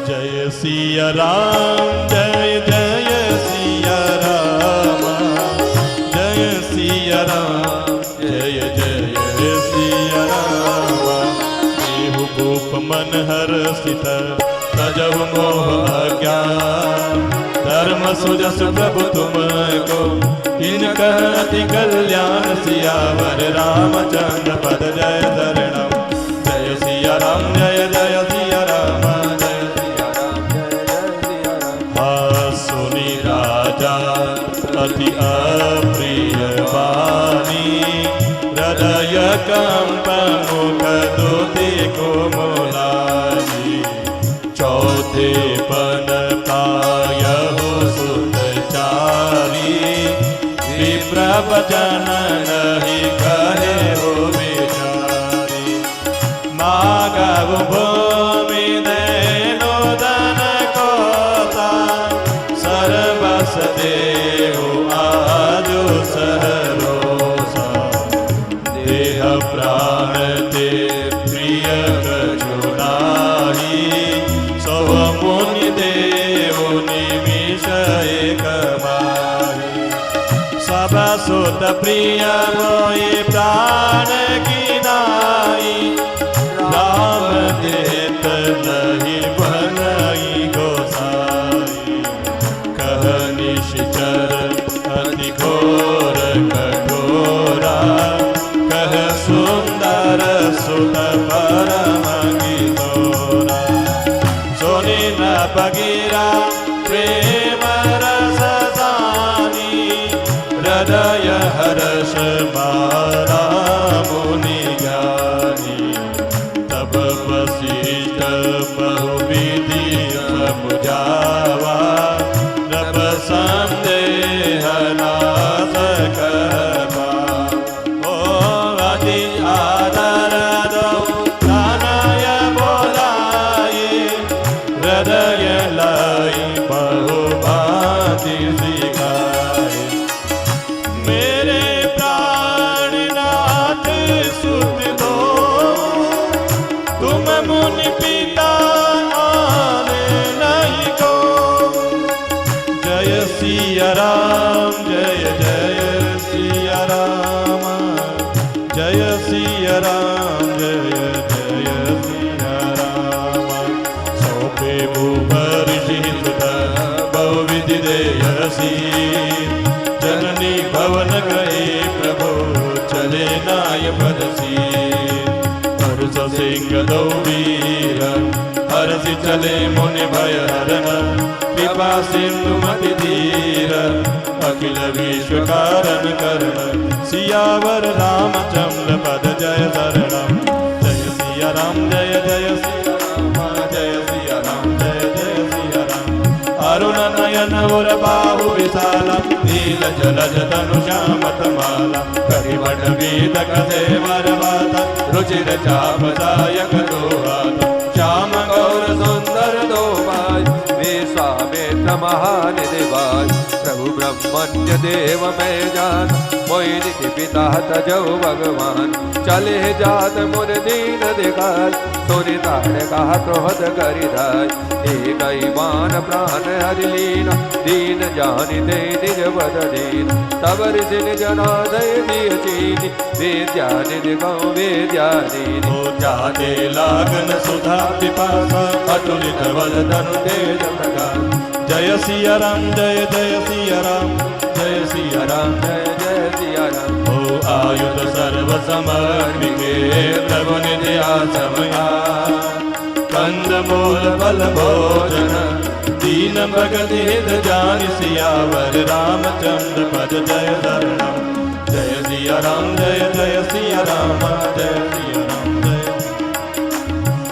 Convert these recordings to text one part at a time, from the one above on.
जय सिया राम जय जय सिया राम, जय सिया राम जय जय सिया राम। देहु भूप मन हर्षित तजहु मोह अज्ञान, धर्म सुजस प्रभु तुमको किनकर अति कल्याण। सियावर रामचंद्र पद जय शरणम, जय सिया राम जय जय सिया राम, जय सिया राम जय जय सिया राम। सुनी राजा अति अप्रिय वाणी, हृदय कंप मुख दूती को मोलानी। चौथे पन पायहु सुतचारी, विप्र वचन नहीं कहे हो विचारी। मागव भूमि देनो धन कोता, सर्वस देहु आजु सहरोसा। देह प्राण ते प्रिय कछुनाही, सो मुनि देव निमिष एक माही। सब सुत प्रिय मोहि प्राण की नाई, राम देत नहीं बनई गोसाई। कह निश्चर अति घोर कठोरा, कह सुंदर सुत परम गीतोरा। सोनी न बगीरा प्रेम रस सानी, हृदय हर्ष मारा मुनि ज्ञानी। तब वशिष्ठ बहुविधि समुझावा, नभ संदेह नाश करवा। ओ अति आदर दो तनय बोलाई, हृदय लाई बहुभांति सिखाए। मेरे प्राणनाथ सुत दो, तुम मुनि पिता आने नहीं को। जय सिया राम जय जय सिया राम, जय सिया राम जय जय सिया राम। सौंपे भूपऋषि सुत बहुविधि देयसी, जननी भवन गए प्रभु चले नाय पदसी। हर्ष सिंह दो वीर हर्षि चले मुनि भय हरन, कृपा सिंधु मति धीर अखिल विश्व कारण करण। सियावर रामचंद्र पद जय शरणम, जय सिया राम जय जय सिया राम, जय सिया राम जय जय सिया राम। अरुण नयन उर बाहु विशाला, नील जलज तनु श्यामत माला। करिवट वीतक सेवर वाता, रुचिर चाप दायक दो हाथ। श्याम गौर सुंदर दो भाई, विश्वामित्र महानिधि भाई। प्रभु ब्रह्मण्य देव मैं जान, मोहि निधि पिता तजौ भगवान। चले जात मुन दीन दिखाय, सोनि ताड़ कहा क्रोध करि धाय। एक बान प्राण हरि लीना, दीन जानि दे निज बद दीन। तब ऋषि निज नादय दिय चीनी, विद्या निधि गौ विद्या दीनी। हो जाते लागन सुधा पिपासा, अतुलित बल धनु तेज प्रकाश। जय सिया राम जय जय सिया राम, जय सिया राम जय जय सिया राम। हो आयुध सर्व समर्पिके, प्रभु निधि आसमया। कंद मूल बल भोजन, दीन भगत हित जानि। सियावर रामचंद्र पद जय शरणम, जय सिया राम जय जय सिया राम, जय सिया राम जय।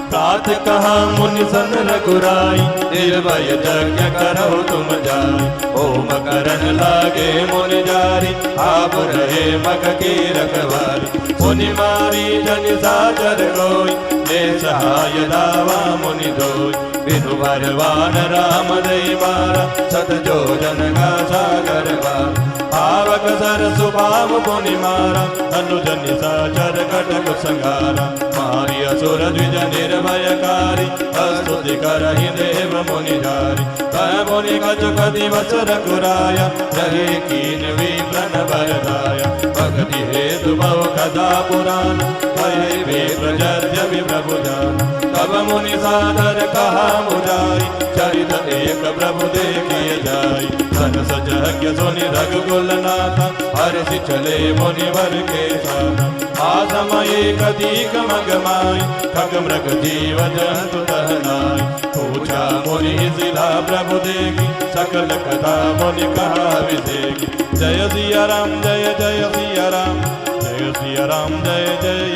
प्रात कहा मुनि सन रघुराई, निर्भय यज्ञ करो तुम जाई। ओम करन लागे मुनि जारी, आप रहे मग की रखवारी। मुनि मारी जन साजर कोई, ले सहाय दावा मुनि दोई। बिनु भरवान राम दई मारा, सत जो जन का सागर बार। भावक सर सुभाव पुनि मारा अनुजन साचर कटक संगारा मारी असुर द्विज निर्भयकारी स्तुति करहि देव मुनि धारी कह मुनि कछुक दिवस रघुराया रहे कीन विप्रन बरदाया भक्ति हेतु भव कथा पुराण कहे विप्रजद्य विप्रभु जान तब मुनि सादर कहा मुरारी चरित एक प्रभु देखिए जाई धन सजज्ञ सुनि रघुकुल नाथा हर्षि चले मुनिवर के साथ आसमये कदीक मगमाई खग मृग जीव जंतु दहनाई पूछा मुनि शिला प्रभु देगी सकल कथा मुनि कहा विदेगी जय सिया राम जय जय सिया राम जय सिया राम जय जय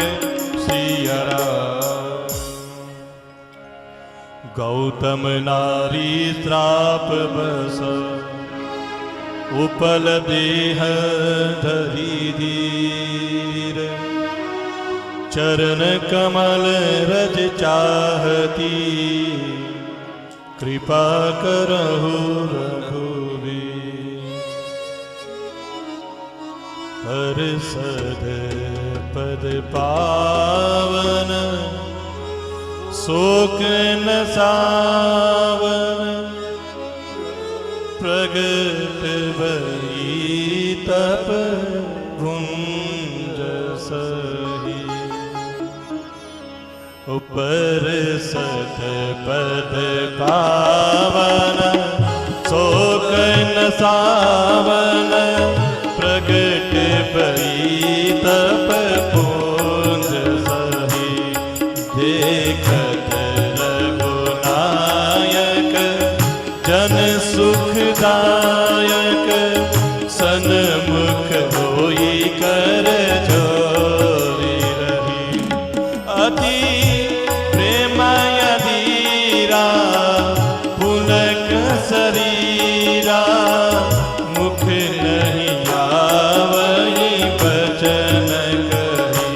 सिया राम। गौतम नारी श्राप बस उपल देह धरी धीर चरण कमल रज चाहती कृपा करहु रघुवीर हर सद पद पावन शोक न सावन प्रगट भई तप भुंज सही ऊपर सत पद पावन शोक न सावन प्रगट भई तप भुंज सही देखत रघुनायक जन सुखदायक सन्मुख होई कर जोरी रही अति प्रेमय धीरा पुलक शरीरा मुख नहीं आवई बचन कही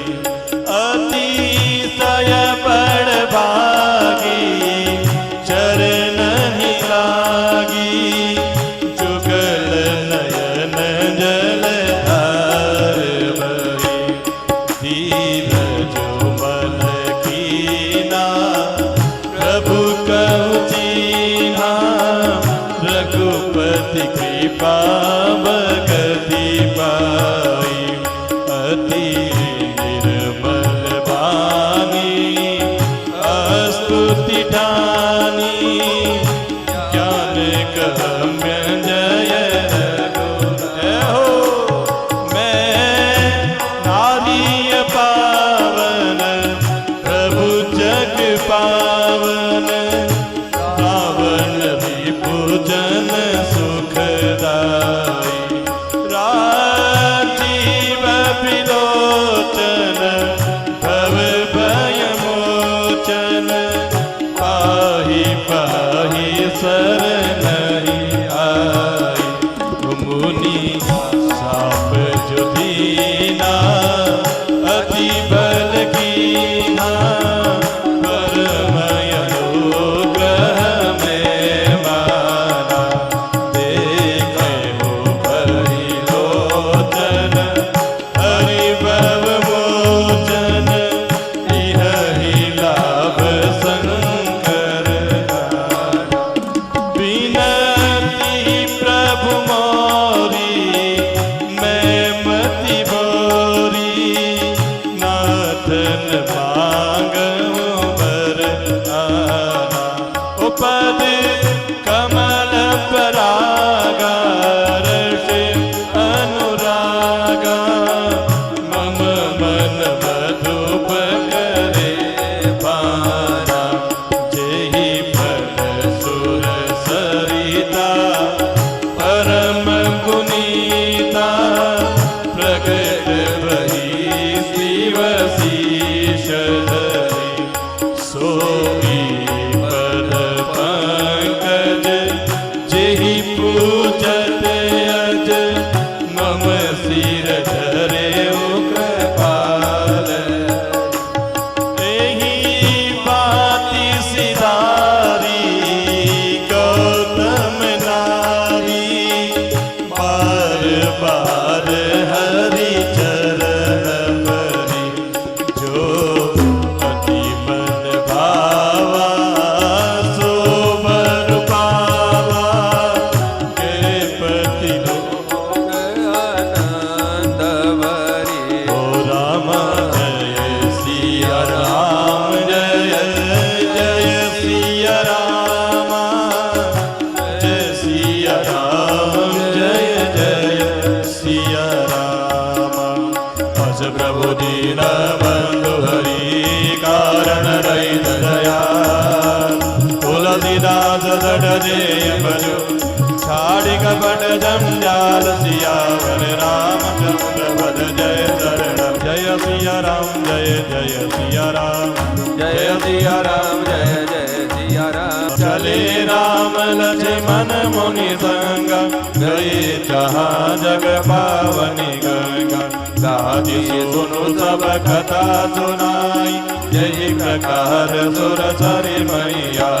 अतिशय बड़ भागी चरण ही लागी जुगल नयन जल धार बही धीरज मन कीना प्रभु कहु चीन्हा रघुपति कृपा भगति पाई अति निर्मल बानी स्तुति ठानी ज्ञान गम्य जय रघुनाथ हो मैं नारी पावन प्रभु जग पावन पावन विभुजन सुखदाई राजीव विलोचन भव भय मोचन पाहि पाहि शरणहि आई मुनि साप जो दीना अति बल कीना परमय अनुग्रह में माना देखे हो भई लोचन हरि भव मोचन इह ही लाभ शंकर नाना दृढ़ भजो छाड़ी कपट जंजाल सियावर रामचंद्र पद जय शरणम। जय सिया राम जय जय सिया राम जय सिया राम जय जय सिया राम। चले राम लक्ष्मण मुनि संग गए जहाँ जग पावनी गंगा। गाजी सुनु सब कथा सुनाई जय प्रकार सुर सरि मैया।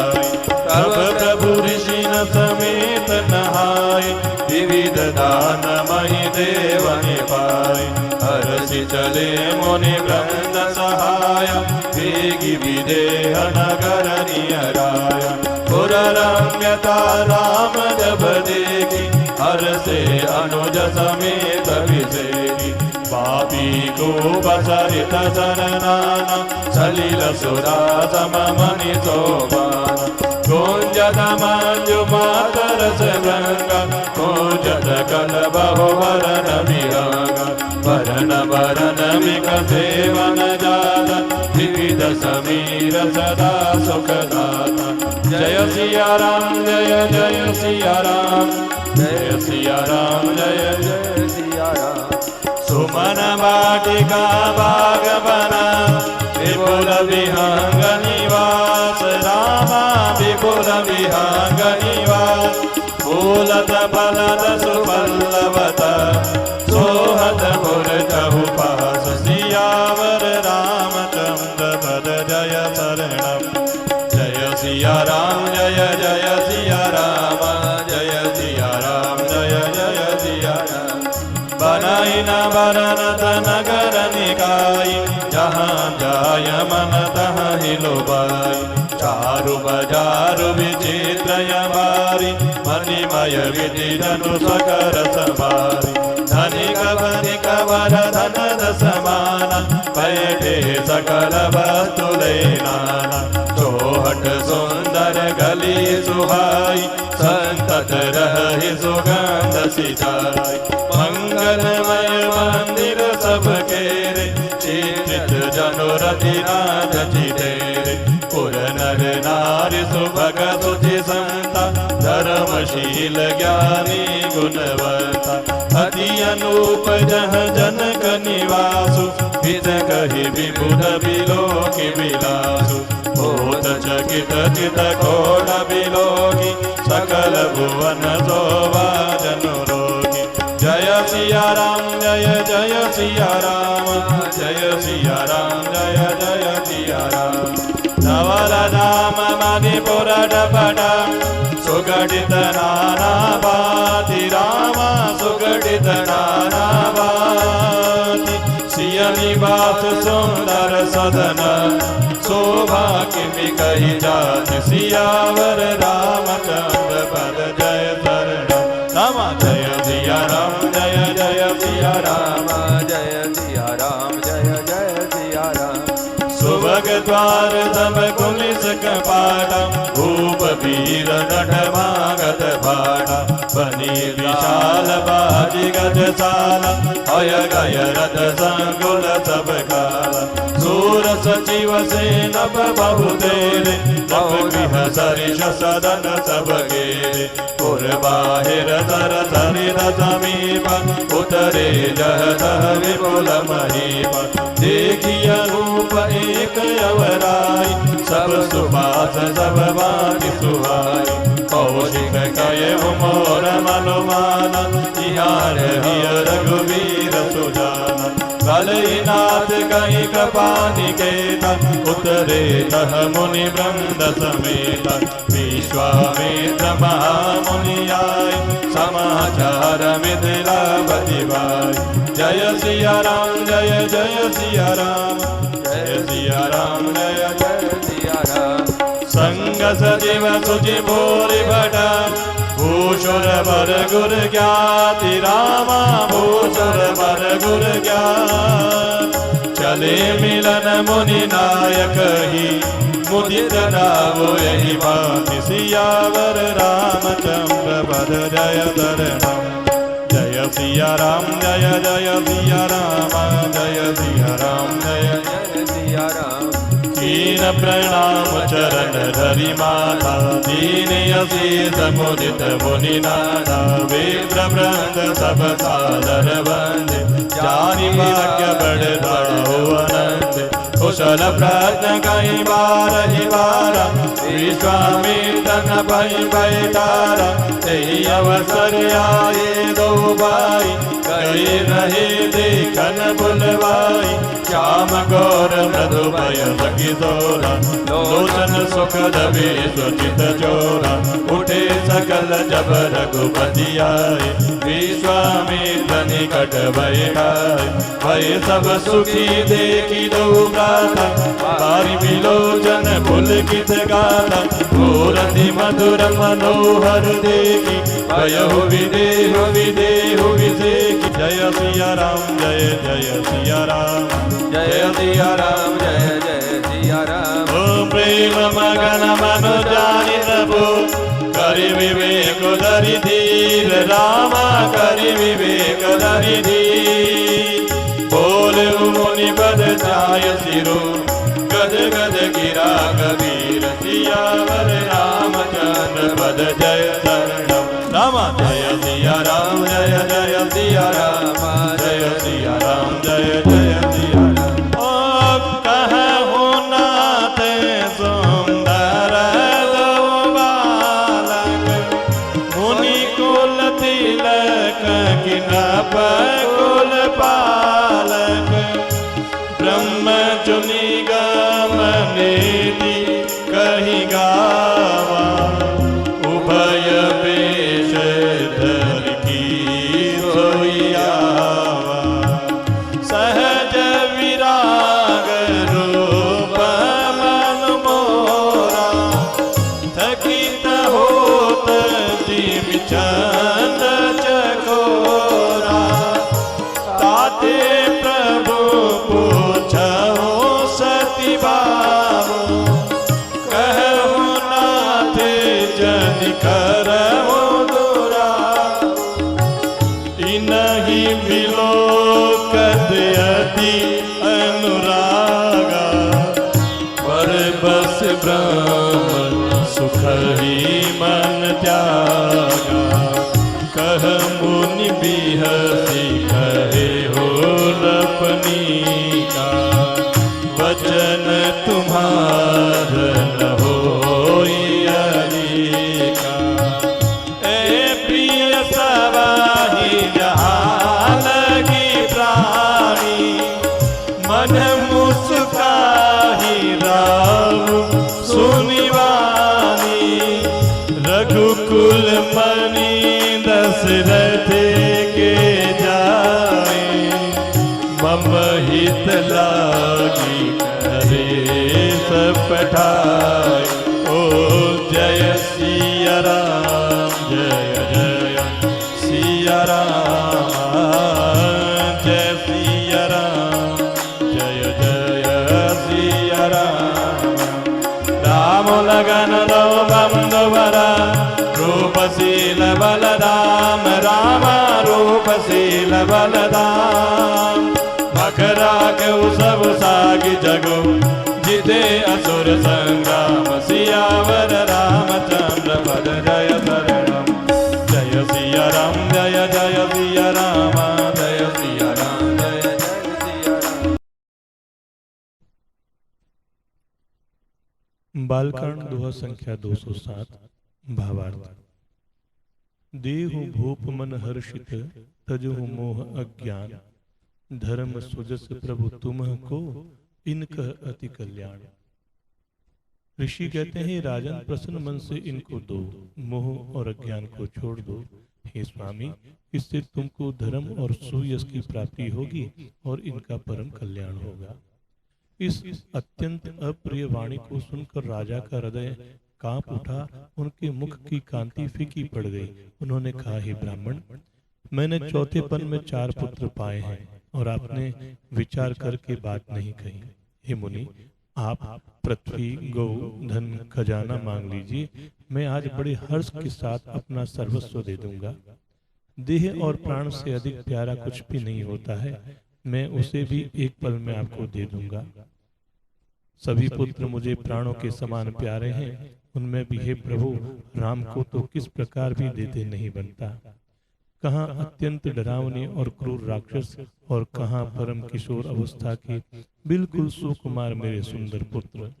तब प्रभु ऋषि समेत नहाय विविध दान मही देवनि पाय। हर्षि चले मुनि वृंद सहाय वेगी विदेह नगर नियराय। पुर रम्यता राम जब देखी हर्षे अनुज समेत विसेकी। पापी को बसरित सरनाना सलिल सुरा सममनि शोभाना। गुंजत मंजु मातर से गंगा गुंजत कल बहु वरण विहंगा। वरण वरण मिक सेवन जाता विविध समीर सदा सुखदाता। जय सिया राम जय जय सिया राम जय सिया राम जय जय सिया राम। सुमन वाटिका बाग बना विपुल विहंग निवास रामा विपुल विहंग निवास। फूलत फलत सुपल्लवत सोहत पुर चहुपास। सियावर रामचंद्र पद जय शरणम। जय सिया राम जय जय सिया राम जय सिया राम जय जय सिया राम। बनाई न बरनत नगर निकाई जहाँ जाय मन तहाँ हिलोबाई। चारु बजारु विचित्र बारी मणिमय विधि धनु सकर सवारी। धनिक बनिक वर धन समाना बैठे सकल वस्तु नाना। चौहट सुंदर गली सुहाई संतत रहि सुगंध सिंचाई। मंगलमय मंदिर सबके रे चित्रित जनुरति राज चितेरे। पुर नर नारी सुभग सुचि संता धर्मशील ज्ञानी गुणवंता। अति अनूप जह जनक निवासु विद कहि विबुध बिलोकि विलासु। बोध चकित चित घोड़ बिलोकी सकल भुवन शोभा जनु रोगी। जय सिया राम जय जय सिया राम जय सिया राम जय जय सिया राम। नवल धाम मणिपुर डपटा सुगठित नाना भाति रामा सुगठित नाना भाति। सिय निवास सुंदर सदन शोभा किमि कहि जाति। सियावर रामचंद्र पद जय शरणम। रामा जय सिया राम जय जय सिया राम जय सिया राम जय जय सिया राम। सुभग द्वार सब कुलिस कपाटा भूप वीर नट भागत भाटा। बनी विशाल बाजी गजशाला अय गय रथ संकुल सब काला। सूर सचिव सेनप बहुतेरे नभ गृह सरिष सदन सब गेरे। पुर बाहिर तर सरिद समीप उतरे जह तह विपुल महीप। देखिय रूप एक अवराई सब सुबास सब बाति सुहाई। कौशिक कय मोर मनुमान तिहार हिय रघुवीर सुजाना। कलईनाथ कहीं कृपानि केता उतरे तह मुनि वृंद समेत। विश्वामित्र महामुनि आए समाचार मिथिलापति भाई। जय सिया राम जय जय सिया राम जय सिया राम जय जय सिया राम। संग सचिव सुचि भूरि भटा भूषुर वर गुर ज्ञाति रामा भूषुर वर गुर ज्ञात। चले मिलन मुनि नायक ही मुदित रावो यही बाति। सियावर रामचंद्र पद जय शरणम। जय सिया राम जय जय सिया राम जय सिया राम जय जय सिया राम। कीन प्रणाम चरण धरि माथा, दीन असीस मुदित मुनि नाथा, विप्र वृंद सब सादर वंदे, जानि भाग्य बढ़ाओ आनंद, कुशल प्रश्न कई बार ही बारा, विश्वामित्र न भई बैठारा, तेहि अवसर आए दो भाई, कई रहे देखन बुलवाई, श्याम गौर मृदु भय सखी सोरा, लोचन सुखद विश्वचित चोरा, उठे सकल जब रघुपति आए, विश्वामित्र निकट बैठाए, भय सब सुखी देखी दो भ्राता, बारी विलोचन पुलकित गाथा, मूरति मधुर मनोहर देखी, भयहु विदेहु विदेहु विसेखी, जय सिया राम जय जय सिया राम, जय सिया राम जय जय सिया राम। ओ प्रेम मगन मन जानि प्रभु, करि विवेक धरि धीर, रामा करि विवेक धरि धीर, बोले मुनि बद जाय सिरो, गद गद गिरा कबीर, सियावर रामचंद्र पद जय शरणम, रामा जय सिया राम जय जय सिया राम, जय सिया राम जय जय सिया राम। ओ कहु नाथ सुंदर दो बालक, मुनि कुल तिलक किनप कुल पालक, ब्रह्म चुनि गम नेति कहि गावा, उभय पेश धर की सोइयावा, सहज विराग रूप मन मोरा, थकित होत जिम चंद चकोरा, ताते प्रभु पूछहु सती बाबू, कहु नाथ जन करहु दुरा, इनहि बिलोकत अति अनुरागा, पर बस ब्रह्म सुख ही मन त्यागा, कह मुनि बिहसी कहे हो लपनी का, वचन तुम्हार न होई अनिका, ए प्रिय सवाही जहाँ लगी प्राणी, मन मुस्काही राम सुनिवानी, रघुकुल मणि दशरथ के जाए, मम हित लागी करे सब पठाए, ओ जय सिया राम जय जय सिया राम, जय सिया राम जय जय सिया राम, राम लगन रो बंधुवरा, रूपशील बलराम, राम रूपशील बलराम, मकरा के सब सागी जगो, जिते असुर संग्राम, सियावर रामचंद्र पद जय शरणम, जय सिया राम जय जय सिया राम, जय सिया राम जय जय सिया राम। बालकांड दोहा संख्या 207। भावार्थ। देहु भूप मन हर्षित, तजहु मोह अज्ञान, धर्म सुजस प्रभु तुम्ह को, इनकह अति कल्याण। ऋषि कहते हैं, राजन प्रसन्न मन से इनको दो, मोह और अज्ञान को छोड़ दो। हे स्वामी, इससे तुमको धर्म और सुयश की प्राप्ति होगी और इनका परम कल्याण होगा। इस अत्यंत अप्रिय वाणी को सुनकर राजा का हृदय कांप उठा, उनके मुख की कांति फीकी पड़ गई। उन्होंने कहा, हे ब्राह्मण, मैंने चौथेपन में 4 पुत्र पाए हैं और आपने विचार करके बात नहीं कही। हे मुनि, आप पृथ्वी, गौ, धन, खजाना मांग लीजिए, मैं आज बड़े हर्ष के साथ अपना सर्वस्व दे दूंगा। देह और प्राण से अधिक प्यारा कुछ भी नहीं होता है, मैं उसे भी एक पल में आपको दे दूंगा। सभी पुत्र मुझे प्राणों के समान प्यारे हैं, उनमें भी हे प्रभु राम को तो किस प्रकार भी देते नहीं बनता। कहाँ अत्यंत डरावनी और क्रूर राक्षस और कहाँ परम किशोर अवस्था के बिल्कुल सुकुमार मेरे सुंदर पुत्र।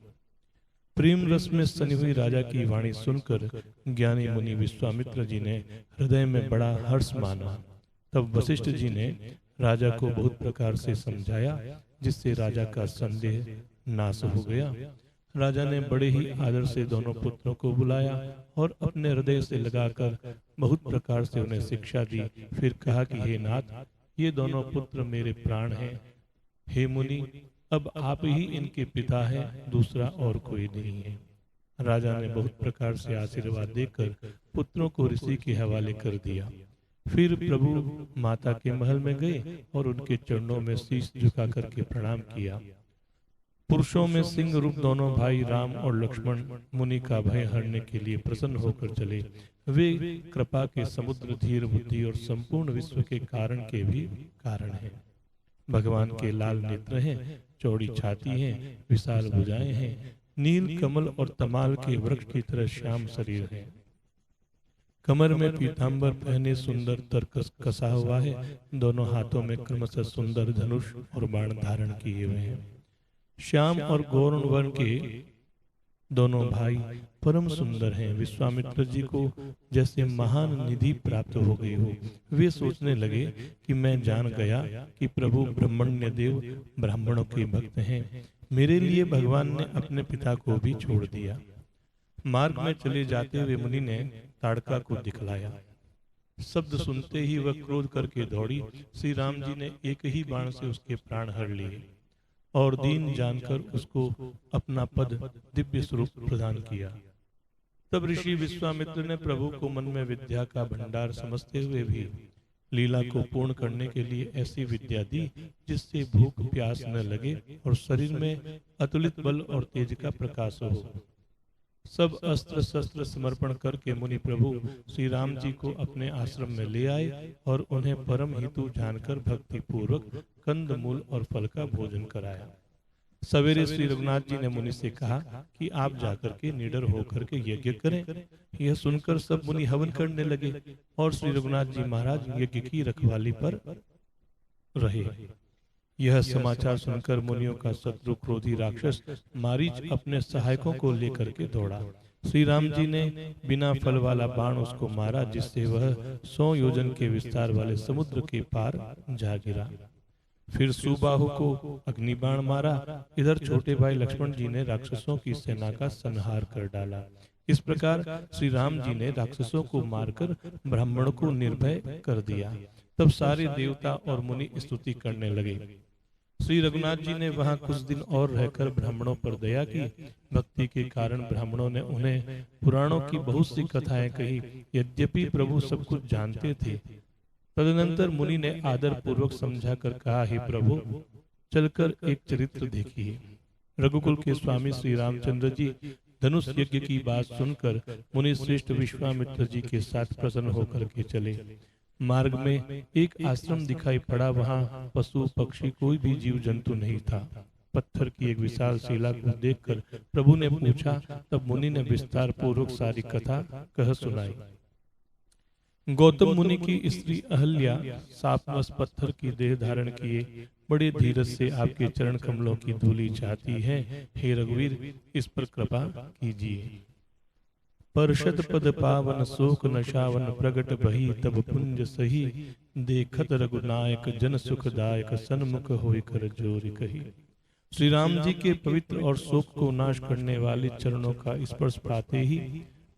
प्रेम रस में सनी हुई राजा की वाणी सुनकर ज्ञानी मुनि विश्वामित्र जी ने हृदय में बड़ा हर्ष माना। तब वशिष्ठ जी ने राजा को बहुत प्रकार से समझाया, जिससे राजा का संदेह नाश हो गया। राजा ने बड़े ही आदर से दोनों पुत्रों को बुलाया और अपने हृदय से लगाकर बहुत प्रकार से उन्हें शिक्षा दी। फिर कहा कि हे नाथ, ये दोनों पुत्र मेरे प्राण हैं। हे मुनि, अब आप ही इनके पिता हैं, दूसरा और कोई नहीं है। राजा ने बहुत प्रकार से आशीर्वाद देकर पुत्रों को ऋषि के हवाले कर दिया। फिर प्रभु माता के महल में गए और उनके चरणों में शीश झुका करके प्रणाम किया। पुरुषों में सिंह रूप दोनों भाई राम और लक्ष्मण मुनि का भय हरने के लिए प्रसन्न होकर चले। वे कृपा के समुद्र, धीर बुद्धि और संपूर्ण विश्व के कारण के भी कारण हैं। भगवान के लाल नेत्र हैं, चौड़ी छाती है, विशाल भुजाएं हैं, नील कमल और तमाल के वृक्ष की तरह श्याम शरीर है। कमर में पीतांबर पहने सुंदर तरकस कसा हुआ है। दोनों हाथों में क्रमशः सुंदर धनुष और बाण धारण किए हुए हैं। श्याम और गौर वर्ण के दोनों भाई परम सुंदर हैं। विश्वामित्र जी को जैसे महान निधि प्राप्त हो गई हो। वे सोचने लगे कि मैं जान गया कि प्रभु ब्रह्मण्य देव ब्राह्मणों के भक्त हैं। मेरे लिए भगवान ने अपने पिता को भी छोड़ दिया। मार्ग में चले जाते हुए मुनि ने ताड़का को दिखलाया। शब्द सुनते ही वह क्रोध करके दौड़ी। श्री राम जी ने एक ही बाण से उसके प्राण हर लिए और दीन जानकर उसको अपना पद दिव्य स्वरूप प्रदान किया। तब ऋषि विश्वामित्र ने प्रभु को मन में विद्या का भंडार समझते हुए भी लीला को पूर्ण करने के लिए ऐसी विद्या दी जिससे भूख प्यास न लगे और शरीर में अतुलित बल और तेज का प्रकाश हो। सब अस्त्र शस्त्र समर्पण करके मुनि प्रभु श्री राम जी को अपने आश्रम में ले आए और उन्हें परम हितु जानकर भक्ति पूर्वक कंद मूल और फल का भोजन कराया। सवेरे श्री रघुनाथ जी ने मुनि से कहा कि आप जाकर के निडर होकर के यज्ञ करें। यह सुनकर सब मुनि हवन करने लगे और श्री रघुनाथ जी महाराज यज्ञ की रखवाली पर रहे। यह समाचार सुनकर मुनियों का शत्रु क्रोधी राक्षस मारीच अपने सहायकों को लेकर के दौड़ा। श्री राम जी ने बिना फल वाला बाण उसको मारा, जिससे वह 100 योजन के विस्तार वाले समुद्र के पार जा गिरा। फिर सुबाहु को अग्नि बाण मारा। इधर छोटे भाई लक्ष्मण जी ने राक्षसों की सेना का संहार कर डाला। इस प्रकार श्री राम जी ने राक्षसों को मारकर ब्राह्मण को निर्भय कर दिया। तब सारे देवता और मुनि स्तुति करने लगे। श्री रघुनाथ जी ने वहां कुछ दिन और रहकर ब्राह्मणों पर दया की। भक्ति के कारण ब्राह्मणों ने उन्हें पुराणों की बहुत सी कथाएं कही। यद्यपि प्रभु सब कुछ जानते थे। तदनंतर मुनि ने आदर पूर्वक समझा कर कहा, हे प्रभु, चलकर एक चरित्र देखिए। रघुकुल के स्वामी श्री रामचंद्र जी धनुष यज्ञ की बात सुनकर मुनि श्रेष्ठ विश्वामित्र जी के साथ प्रसन्न होकर के चले। मार्ग में एक आश्रम दिखाई पड़ा। वहां पशु पक्षी कोई भी जीव जंतु नहीं था। पत्थर की एक विशाल शिला को देखकर प्रभु ने पूछा। तब मुनि ने विस्तार पूर्वक सारी कथा कह सुनाई। गौतम मुनि की स्त्री अहल्या सापवश पत्थर की देह धारण किए बड़े धीरज से आपके चरण कमलों की धूलि चाहती है। हे रघुवीर, इस पर कृपा कीजिए। परषद पद पावन शोक नशावन प्रगट बही तब पुंज सही देखत रघुनायक जन सुखदायक सन्मुख होय कर जोर कही। श्री राम जी के पवित्र और शोक को नाश करने वाले चरणों का स्पर्श पाते ही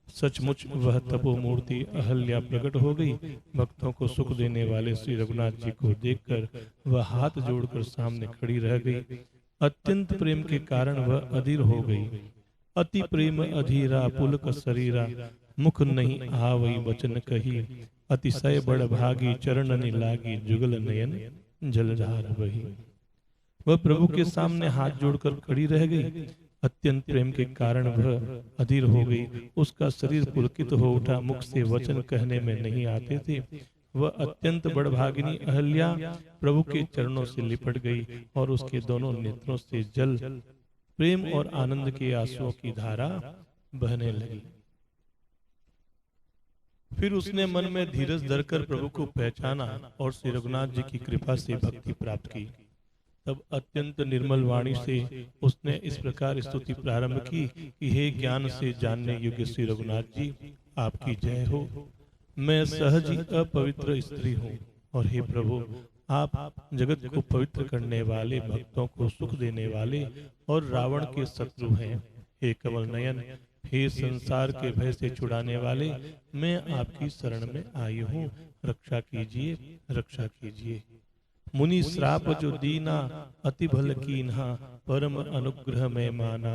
सचमुच वह तपोमूर्ति अहल्या प्रकट हो गई। भक्तों को सुख देने वाले श्री रघुनाथ जी को देखकर वह हाथ जोड़कर सामने खड़ी रह गई। अत्यंत प्रेम के कारण वह अधीर हो गई। अति प्रेम अधीरा पुलक शरीरा मुख नहीं आवई वचन कही। अतिशय बड़ भागी चरण लागी जुगल नयन जलधार बही। वह प्रभु के सामने हाथ जोड़कर खड़ी रह गई। अत्यंत प्रेम के कारण वह अधीर हो गई। उसका शरीर पुलकित हो उठा। मुख से वचन कहने में नहीं आते थे। वह अत्यंत बड़भागिनी अहल्या प्रभु के चरणों से लिपट गई और उसके दोनों नेत्रों से जल प्रेम और आनंद के आंसुओं की धारा बहने लगी। फिर उसने मन में धीरज धरकर प्रभु को पहचाना और श्री रघुनाथ जी की कृपा से भक्ति प्राप्त की। तब अत्यंत निर्मल वाणी से उसने इस प्रकार स्तुति प्रारंभ की कि हे ज्ञान से जानने योग्य श्री रघुनाथ जी, आपकी जय हो। मैं सहज ही अपवित्र स्त्री हूँ, और हे प्रभु, आप जगत को पवित्र करने वाले, भक्तों को सुख देने वाले और रावण के शत्रु हैं। हे कमल नयन, हे संसार के भय से छुड़ाने वाले, मैं आपकी शरण में आई हूँ, रक्षा कीजिए, रक्षा कीजिए। मुनि श्राप जो दीना, अति भल कीन्हा, परम अनुग्रह में माना,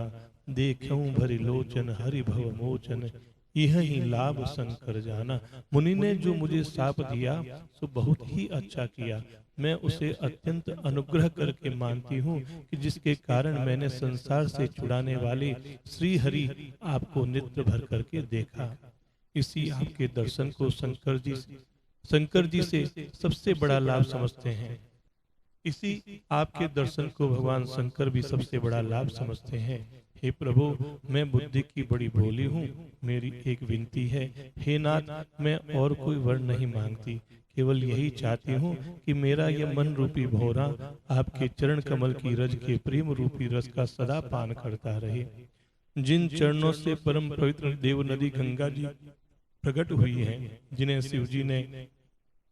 देखूं भरि लोचन हरि भव मोचन, यह ही लाभ शंकर जाना। मुनि ने जो मुझे शाप दिया सो बहुत ही अच्छा किया। मैं उसे अत्यंत अनुग्रह करके मानती हूँ कि जिसके कारण मैंने संसार से छुड़ाने वाले श्री हरि आपको नेत्र भर करके देखा। इसी आपके दर्शन को शंकर जी से सबसे बड़ा लाभ समझते हैं। इसी आपके दर्शन को भगवान शंकर भी सबसे बड़ा लाभ समझते हैं। हे प्रभु, मैं बुद्धि की बड़ी भोली हूँ, मेरी एक विनती है। हे नाथ, मैं और कोई वर नहीं मांगती, केवल यही चाहती हूँ कि मेरा यह मन रूपी भौरा आपके चरण कमल की रज के प्रेम रूपी रस का सदा पान करता रहे। जिन चरणों से परम पवित्र देव नदी गंगा जी प्रकट हुई है, जिन्हें शिव जी ने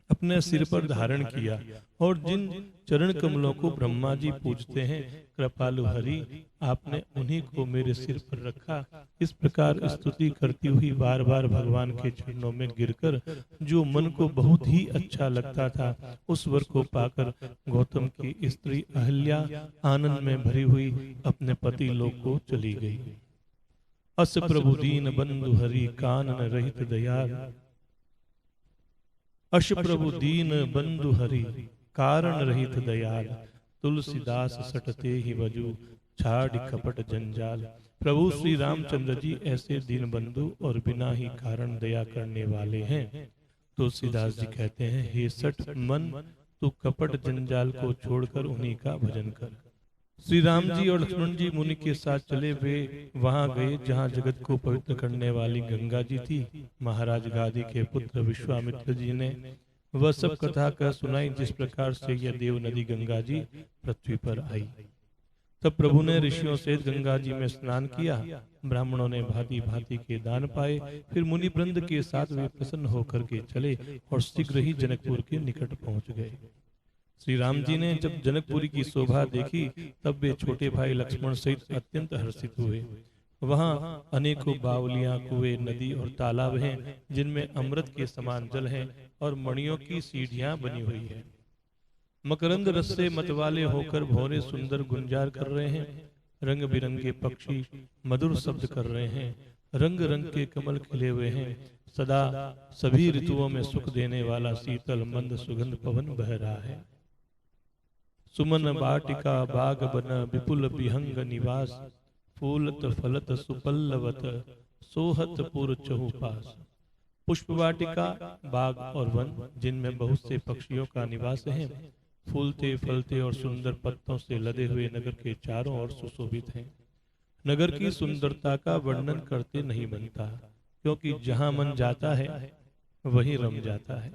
अपने सिर पर धारण किया, और जिन चरण कमलों को ब्रह्मा जी पूजते हैं, कृपालु हरि आपने उन्हीं को मेरे सिर पर रखा। इस प्रकार स्तुति करती हुई बार बार भगवान के चरणों में गिरकर जो मन को बहुत ही अच्छा लगता था, उस वर को पाकर गौतम की स्त्री अहल्या आनंद में भरी हुई अपने पति लोक को चली गई। अस प्रभु दीन बंधु हरि कानन रहित दयाल, अश प्रभु दीन बंधु हरि कारण रहित दयाल, तुलसीदास सटते ही वजू छाड़ कपट जंजाल। प्रभु श्री रामचंद्र जी ऐसे दीन बंधु और बिना ही कारण दया करने वाले हैं। तुलसीदास जी कहते हैं, हे सट मन, तू कपट जंजाल को छोड़कर उन्हीं का भजन कर। श्री राम जी और लक्ष्मण जी मुनि के साथ चले वे वहां गए जहां जगत को पवित्र करने वाली गंगा जी थी। महाराज गादी के पुत्र विश्वामित्र जी ने वह सब कथा कह सुनाई, जिस प्रकार से यह देव नदी गंगा जी पृथ्वी पर आई। तब प्रभु ने ऋषियों से गंगा जी में स्नान किया। ब्राह्मणों ने भांति भांति के दान पाए। फिर मुनि वृंद के साथ वे प्रसन्न होकर के चले और शीघ्र ही जनकपुर के निकट पहुंच गए। श्री राम जी ने जब जनकपुरी की शोभा देखी, तब वे छोटे भाई लक्ष्मण सहित अत्यंत हर्षित हुए। वहां अनेकों बावलियां, कुएं, नदी और तालाब हैं, जिनमें अमृत के समान जल है और मणियों की सीढ़ियां बनी हुई है। मकरंद रस से मतवाले होकर भौरे सुंदर गुंजार कर रहे हैं। रंग बिरंगे पक्षी मधुर शब्द कर रहे हैं। रंग रंग के कमल खिले हुए हैं। सदा सभी ऋतुओं में सुख देने वाला शीतल मंद सुगंध पवन बह रहा है। सुमन बाटिका बाग बन विपुल विहंग निवास, फूलत फलत सुपल्लवत सोहत पुर चहुपास। पुष्प वाटिका, बाग और वन, जिनमें बहुत से पक्षियों का निवास है, फूलते फलते और सुंदर पत्तों से लदे हुए नगर के चारों ओर सुशोभित हैं। नगर की सुंदरता का वर्णन करते नहीं बनता, क्योंकि जहां मन जाता है वहीं रम जाता है।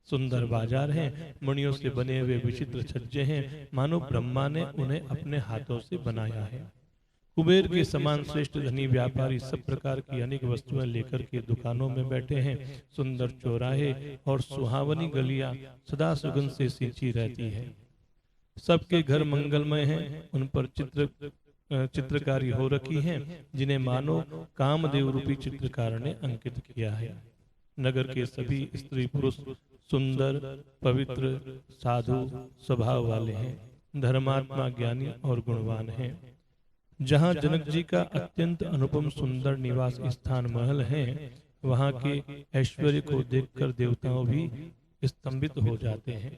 सुंदर बाजार हैं, मणियों से बने हुए विचित्र छज्जे हैं, मानो ब्रह्मा ने उन्हें अपने हाथों से बनाया है। कुबेर के समान श्रेष्ठ धनी व्यापारी सब प्रकार की अनेक वस्तुएं लेकर के दुकानों में बैठे हैं। सुंदर चौराहे और सुहावनी गलियां सदा सुगंध से सींची रहती है। सबके घर मंगलमय हैं, उन पर चित्रकारी हो रखी है, जिन्हें मानो कामदेव रूपी चित्रकार ने अंकित किया है। नगर के सभी स्त्री पुरुष सुंदर, पवित्र, साधु स्वभाव वाले हैं, धर्मात्मा, ज्ञानी और गुणवान हैं। जहाँ जनक जी का अत्यंत अनुपम सुंदर निवास स्थान महल है, वहाँ के ऐश्वर्य को देखकर देवताओं भी स्तंभित हो जाते हैं।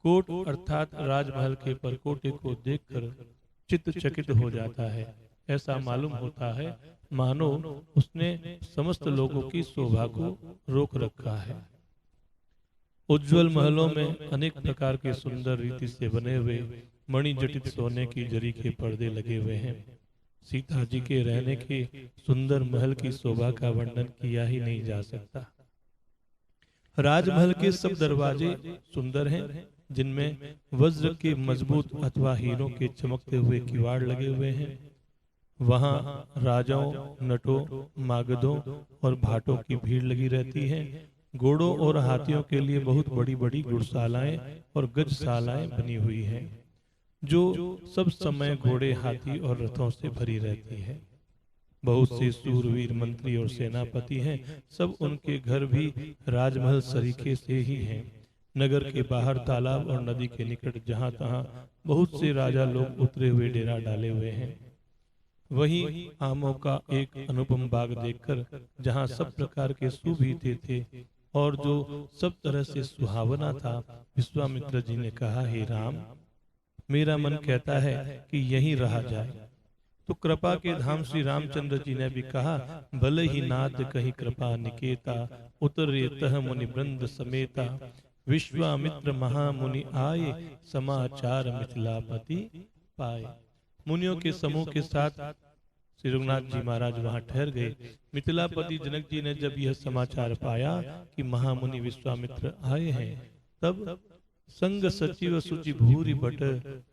कोट अर्थात राजमहल के परकोटे को देखकर चित्त चकित हो जाता है। ऐसा मालूम होता है मानो उसने समस्त लोगों की शोभा को रोक रखा है। उज्जवल महलों में अनेक प्रकार के सुंदर रीति से बने हुए मणि जटित सोने की जरी के पर्दे लगे हुए हैं। सीता जी के रहने के सुंदर महल की शोभा का वर्णन किया ही नहीं जा सकता। राजमहल के सब दरवाजे सुंदर हैं, जिनमें वज्र के मजबूत अथवा हीरों के चमकते हुए किवाड़ लगे हुए हैं। वहां राजाओं, नटों, मागधों और भाटों की भीड़ लगी रहती है। घोड़ों और हाथियों के लिए बहुत बड़ी बड़ी गुड़शालाएं और गजशालाएं बनी हुई हैं, जो सब समय घोड़े, हाथी और रथों से भरी रहती है। बहुत से सूरवीर मंत्री और सेनापति हैं। सब उनके घर भी राजमहल सरीखे से ही हैं। नगर के बाहर तालाब और नदी के निकट जहां तहां बहुत से राजा लोग उतरे हुए डेरा डाले हुए हैं। वहीं आमों का एक अनुपम बाग देखकर, जहां सब प्रकार के सुभीते थे और जो सब तरह से सुहावना था, विश्वामित्र जी ने कहा, हे राम, मेरा मन कहता है कि यहीं रहा जाए। तो कृपा के धाम श्री रामचंद्र जी ने भी कहा, भले ही नाथ कहीं कृपा निकेता, उतरे तह मुनि वृंद समेता, विश्वामित्र महामुनि आए, समाचार मिथिलापति पाए। मुनियों के समूह के साथ श्री रघुनाथ जी महाराज वहां ठहर गए। मिथिलापति जनक जी ने जब यह समाचार पाया कि महामुनि विश्वामित्र आए हैं, तब संग सचिव सुचि भूरि बट,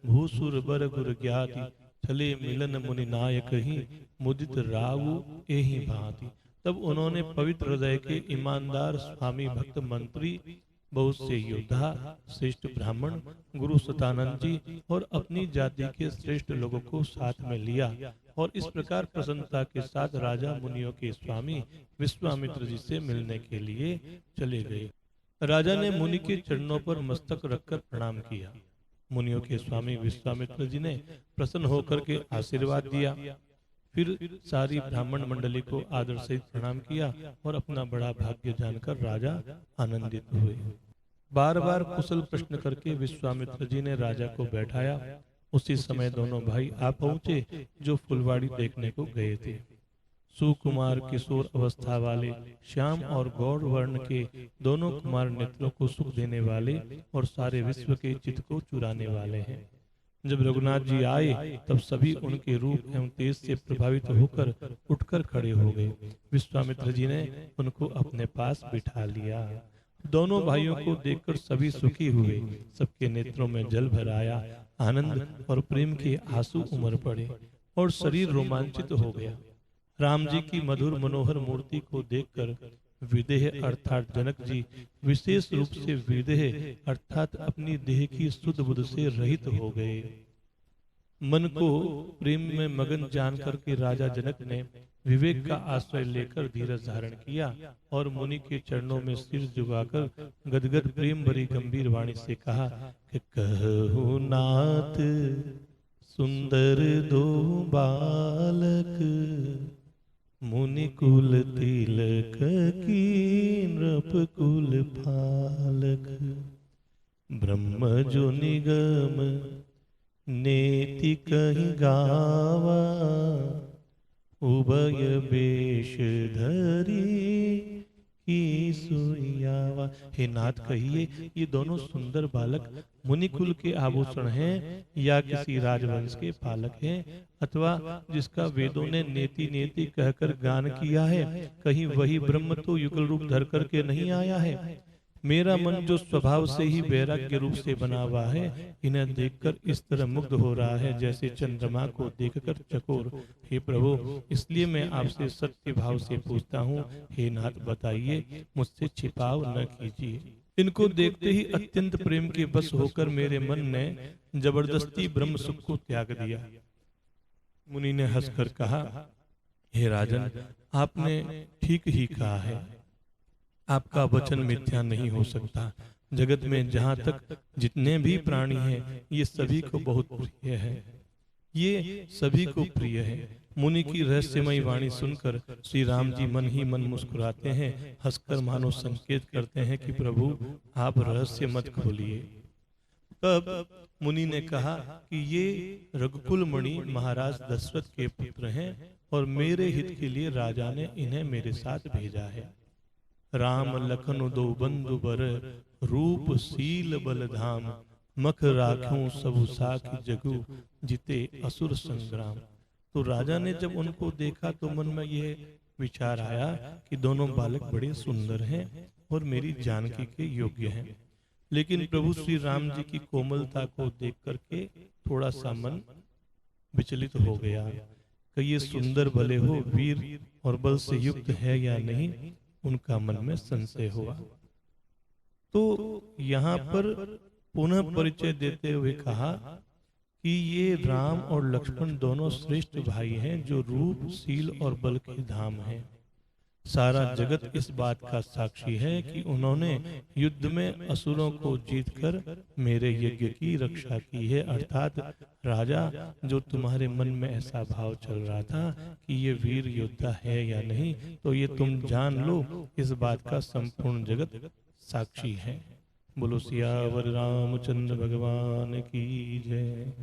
भूसुर बर गुर ज्ञाति, छले मिलन मुनि नायक ही, मुदित रावु एहि भांति। तब उन्होंने पवित्र हृदय के ईमानदार स्वामी भक्त मंत्री, बहुत से योद्धा, श्रेष्ठ ब्राह्मण, गुरु सतानंद जी और अपनी जाति के श्रेष्ठ लोगों को साथ में लिया और इस प्रकार प्रसन्नता के साथ राजा मुनियों के स्वामी विश्वामित्र जी से मिलने के लिए चले गए। राजा ने मुनि के चरणों पर मस्तक रखकर प्रणाम किया। मुनियों के स्वामी विश्वामित्र जी ने प्रसन्न होकर के आशीर्वाद दिया। फिर सारी ब्राह्मण मंडली को आदर सहित प्रणाम किया और अपना बड़ा भाग्य जानकर राजा आनंदित हुए। बार बार कुशल प्रश्न करके विश्वामित्र जी ने राजा को बैठाया। उसी समय दोनों भाई आ पहुंचे जो फुलवाड़ी देखने को गए थे। सुकुमार किशोर अवस्था वाले, श्याम और गौर वर्ण के दोनों कुमार नेत्रों को सुख देने वाले और सारे विश्व के चित्त को चुराने वाले हैं। जब रघुनाथ जी आए तब सभी उनके रूप एवं तेज से प्रभावित होकर उठकर खड़े हो गए। विश्वामित्र जी ने उनको अपने पास बिठा लिया। दोनों भाइयों को देखकर सभी सुखी हुए। सबके नेत्रों में जल भर आया। आनंद और प्रेम के आंसू उमड़ पड़े और शरीर रोमांचित हो गया। राम जी की मधुर मनोहर मूर्ति को देखकर विदेह अर्थात जनक जी विशेष रूप से विदेह अर्थात अपनी देह की शुद्ध बुद्ध से रहित हो गए। मन को प्रेम में मगन जान करके राजा जनक ने विवेक का आश्रय लेकर धीरज धारण किया और मुनि के चरणों में सिर झुकाकर गदगद प्रेम भरी गंभीर वाणी से कहा कि कहु नाथ सुंदर दो बालक, मुनि कुल तिलक की नृप कुल पालक, ब्रह्म जो निगम नेति कहीं गावा, उभय बेश धरी की सुयावा। हे नाथ कहिए, ये दोनों सुंदर बालक मुनि कुल के आभूषण हैं या किसी राजवंश के पालक हैं, अथवा जिसका वेदों ने नेति नेति कहकर गान किया है, कहीं वही ब्रह्म तो युगल रूप धर करके नहीं आया है। मेरा मन जो स्वभाव से ही वैराग्य रूप से बना हुआ है, इन्हें देखकर इस तरह मुग्ध हो रहा है जैसे चंद्रमा को देखकर चकोर। हे प्रभु, इसलिए मैं आपसे सत्य भाव से पूछता हूँ, हे नाथ बताइए, मुझसे छिपाव न कीजिए। इनको देखते ही अत्यंत प्रेम के बस होकर मेरे मन ने जबरदस्ती ब्रह्म सुख को त्याग दिया। मुनि ने हंसकर कहा, हे राजन, आपने ठीक ही कहा है, आपका वचन मिथ्या नहीं हो सकता। जगत में जहाँ तक जितने भी प्राणी हैं, ये सभी को बहुत प्रिय है, ये सभी को प्रिय है। मुनि की रहस्यमयी वाणी सुनकर श्री राम जी मन ही मन मुस्कुराते हैं, हंसकर मानो संकेत करते हैं कि प्रभु आप रहस्य मत खोलिए। तब मुनि ने कहा कि ये रघुकुल मणि महाराज दशरथ के पुत्र हैं और मेरे हित के लिए राजा ने इन्हें मेरे साथ भेजा है। राम लखन दो बंधु बर, रूप शील बल धाम, मख राख्यों सबु साखी जगु जिते असुर संग्राम। तो राजा ने जब उनको देखा तो मन में यह विचार आया कि दोनों बालक बड़े सुंदर हैं और मेरी जानकी के योग्य हैं। लेकिन प्रभु श्री राम जी की कोमलता को देख करके थोड़ा सा मन विचलित हो गया कि ये सुंदर भले हो, वीर और बल से युक्त है या नहीं, उनका मन में संशय हुआ। तो यहाँ पर पुनः परिचय देते हुए कहा कि ये राम और लक्ष्मण दोनों श्रेष्ठ भाई हैं जो रूप, शील और बल के धाम हैं। सारा जगत इस बात का साक्षी है कि उन्होंने युद्ध में असुरों को जीतकर मेरे यज्ञ की रक्षा की है। अर्थात राजा, जो तुम्हारे मन में ऐसा भाव चल रहा था कि ये वीर योद्धा है या नहीं, तो ये तुम जान लो, इस बात का संपूर्ण जगत साक्षी है। बोलो सियावर रामचंद्र भगवान की जय।